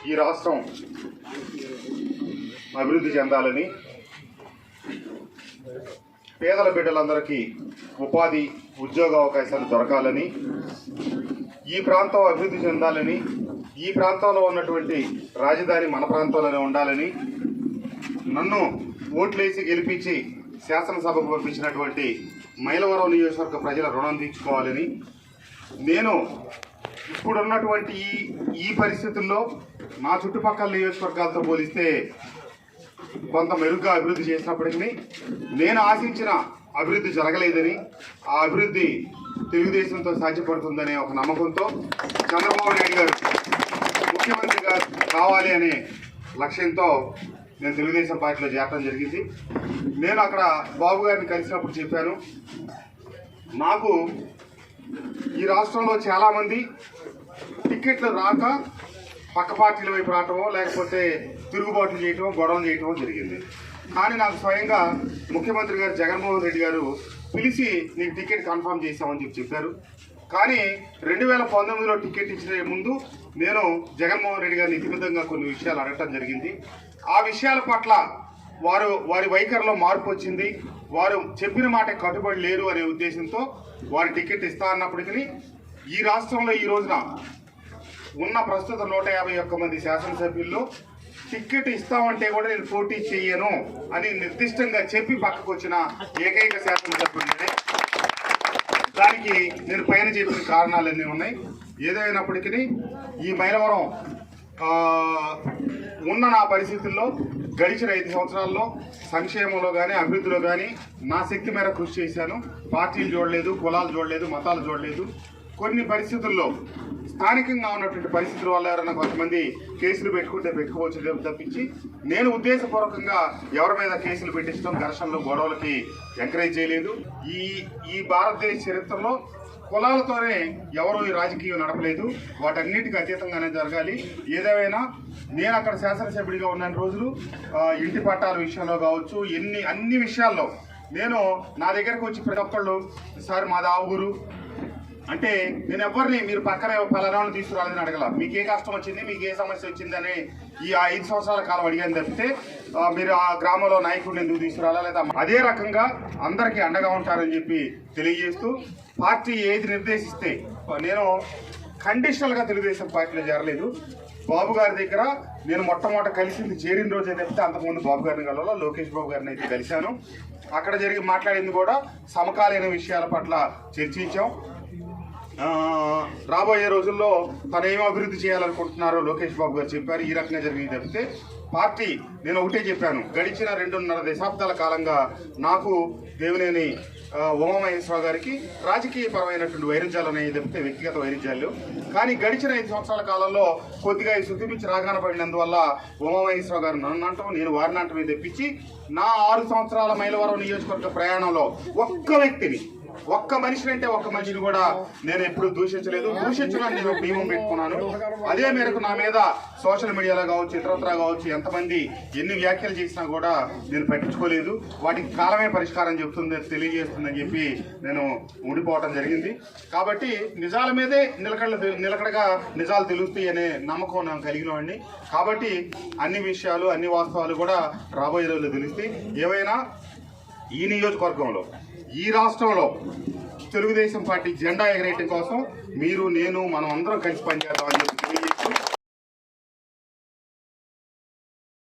ఈ రాష్ట్రం అభివృద్ధి చెందాలని, పేదల బిడ్డలందరికీ ఉపాధి ఉద్యోగ అవకాశాలు దొరకాలని, ఈ ప్రాంతం అభివృద్ధి చెందాలని, ఈ ప్రాంతంలో ఉన్నటువంటి రాజధాని మన ప్రాంతంలోనే ఉండాలని, నన్ను ఓట్లేసి గెలిపించి శాసనసభకు పంపించినటువంటి మైలవరం నియోజకవర్గ ప్రజల రుణం తీర్చుకోవాలని, నేను ఇప్పుడున్నటువంటి ఈ పరిస్థితుల్లో నా చుట్టుపక్కల నియోజకవర్గాలతో పోలిస్తే కొంత మెరుగ్గా అభివృద్ధి చేసినప్పటికీ నేను ఆశించిన అభివృద్ధి జరగలేదని, ఆ అభివృద్ధి తెలుగుదేశంతో సాధ్యపడుతుందనే ఒక నమ్మకంతో చంద్రబాబు నాయుడు గారు ముఖ్యమంత్రిగా కావాలి అనే లక్ష్యంతో నేను తెలుగుదేశం పార్టీలో చేరడం జరిగింది. నేను అక్కడ బాబు గారిని కలిసినప్పుడు చెప్పాను, నాకు ఈ రాష్ట్రంలో చాలామంది టికెట్లు రాక పక్క పార్టీల వైపు రావటమో లేకపోతే తిరుగుబాట్లు చేయటమో గొడవలు చేయటమో జరిగింది. కానీ నాకు స్వయంగా ముఖ్యమంత్రి గారు జగన్మోహన్ రెడ్డి గారు పిలిచి నీకు టికెట్ కన్ఫర్మ్ చేశామని చెప్పారు. కానీ 2019లో టికెట్ ఇచ్చే ముందు నేను జగన్మోహన్ రెడ్డి గారిని ఇతిమితంగా కొన్ని విషయాలు అడగటం జరిగింది. ఆ విషయాల పట్ల వారి వైఖరిలో మార్పు వచ్చింది. వారు చెప్పిన మాట కట్టుబడి లేరు అనే ఉద్దేశంతో వారి టికెట్ ఇస్తా అన్నప్పటికీ ఈ రాష్ట్రంలో ఈ రోజున ఉన్న ప్రస్తుత 151 మంది శాసనసభ్యుల్లో టికెట్ ఇస్తామంటే కూడా నేను పోటీ చేయను అని నిర్దిష్టంగా చెప్పి పక్కకు వచ్చిన ఏకైక శాసనసభ్యుడినే. దానికి నేను పైన చెప్పిన కారణాలన్నీ ఉన్నాయి. ఏదైనప్పటికీ ఈ మైలవరం ఉన్న నా పరిస్థితుల్లో గడిచిన 5 సంవత్సరాల్లో సంక్షేమంలో కానీ అభివృద్ధిలో కానీ నా శక్తి మేర కృషి చేశాను. పార్టీలు చూడలేదు, కులాలు చూడలేదు, మతాలు చూడలేదు. కొన్ని పరిస్థితుల్లో స్థానికంగా ఉన్నటువంటి పరిస్థితుల వల్ల ఎవరైనా కొంతమంది కేసులు పెట్టుకుంటే పెట్టుకోవచ్చు తప్పించి నేను ఉద్దేశపూర్వకంగా ఎవరి మీద కేసులు పెట్టించడం, ఘర్షణలు, గొడవలకి ఎంకరేజ్ చేయలేదు. ఈ భారతదేశ చరిత్రలో కులాలతోనే ఎవరు ఈ రాజకీయం నడపలేదు. వాటన్నిటికీ అతీతంగానే జరగాలి. ఏదేమైనా నేను అక్కడ శాసనసభ్యుడిగా ఉన్న రోజులు ఇంటి పట్టాల విషయంలో కావచ్చు, అన్ని విషయాల్లో నేను నా దగ్గరకు వచ్చి ప్రతి ఒక్కళ్ళు సార్ మాది ఆ ఊరు అంటే నేను ఎవరిని మీరు పక్కనే ఫలానాన్ని తీసుకురాలేదని అడగల. మీకు ఏ కష్టం వచ్చింది, మీకు ఏ సమస్య వచ్చిందని ఈ 5 సంవత్సరాల కాలం అడిగాను తప్పితే మీరు ఆ గ్రామంలో నాయకుడిని ఎందుకు తీసుకురాలా లేదా అదే రకంగా అందరికీ అండగా ఉంటారని చెప్పి తెలియజేస్తూ పార్టీ ఏది నిర్దేశిస్తే నేను కండిషనల్గా తెలుగుదేశం పార్టీలో చేరలేదు. బాబు గారి దగ్గర నేను మొట్టమొదట కలిసింది చేరిన రోజే తప్పితే అంతకుముందు బాబు గారిని కలవాలో లోకేష్ బాబు గారిని అయితే కలిశాను. అక్కడ మాట్లాడింది కూడా సమకాలీన విషయాల పట్ల చర్చించాం. రాబోయే రోజుల్లో తను ఏం అభివృద్ధి చేయాలనుకుంటున్నారో లోకేష్ బాబు గారు చెప్పారు. ఈ రకంగా జరిగింది తప్పితే పార్టీ నేను ఒకటే చెప్పాను, గడిచిన 2.5 దశాబ్దాల కాలంగా నాకు దేవినేని ఉమామహేశ్వరరావు గారికి రాజకీయపరమైనటువంటి వైరుధ్యాలు ఉన్నాయి తప్పితే వ్యక్తిగత వైరుధ్యాలు. కానీ గడిచిన 5 సంవత్సరాల కాలంలో కొద్దిగా ఈ శుద్ధిపించి రాగాన పడినందువల్ల ఉమామహేశ్వరరావు గారు నన్ను అంటాం, నేను వారిని అంటమే తెప్పించి నా 6 సంవత్సరాల మైలవరం నియోజకవర్గ ప్రయాణంలో ఒక్క మనిషిని అంటే ఒక్క మనిషిని కూడా నేను ఎప్పుడు దూషించలేదు. దూషించడానికి నేను నియమం పెట్టుకున్నాను. అదే మేరకు నా మీద సోషల్ మీడియాలో కావచ్చు, ఇతరత్రా కావచ్చు, ఎంతమంది ఎన్ని వ్యాఖ్యలు చేసినా కూడా నేను పట్టించుకోలేదు. వాటికి కాలమే పరిష్కారం తెలియజేస్తుందని చెప్పి నేను ఉండిపోవటం జరిగింది. కాబట్టి నిజాల మీదే నిలకడగా నిజాలు తెలుస్తాయి అనే నమ్మకం నాకు కలిగిన వాడిని. కాబట్టి అన్ని విషయాలు, అన్ని వాస్తవాలు కూడా రాబోయే రోజుల్లో తెలుస్తాయి. ఏవైనా ఈ నియోజకవర్గంలో, ఈ రాష్ట్రంలో తెలుగుదేశం పార్టీ జెండా ఎగరేయటం కోసం మీరు, నేను, మనం అందరం కలిసి పనిచేద్దామని చెప్పి తెలియజేస్తూ